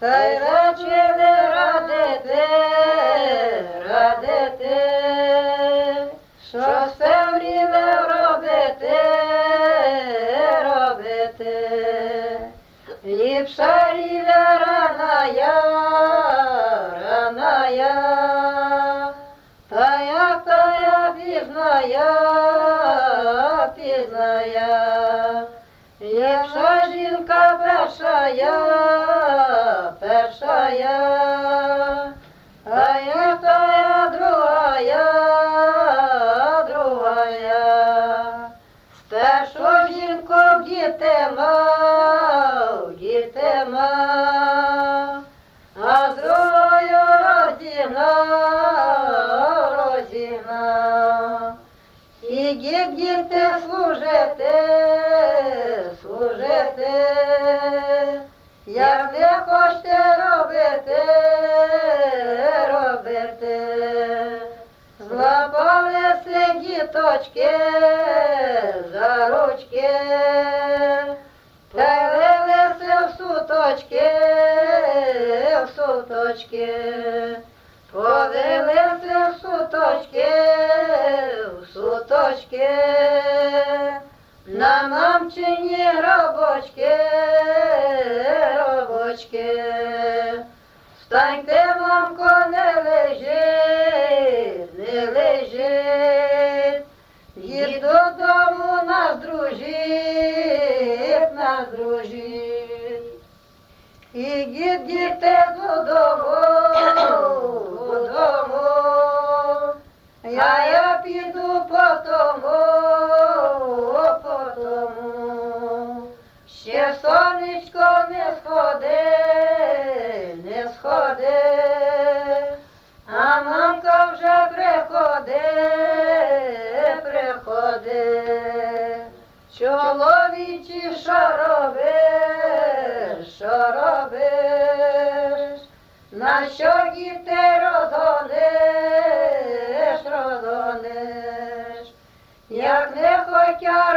та й речили радити, що все вріле робити. Ліпша ріля раная, та я пізная, ліпша жінка першая, а я другая, спершу жінку дітима, а з другою розігнав. І діти служити, як не хочете робити. Злапалися діточки за ручки, перелилися в суточки, повелися в суточки, на мамчині робочки. Встаньте, мамко, не лежить, їдь додому нас дружить. І діти додому, а я піду потому, ще сонечко не сходить, а мамка вже приходить. Чоловічі, що робиш, на що дітей розгониш, як не хотя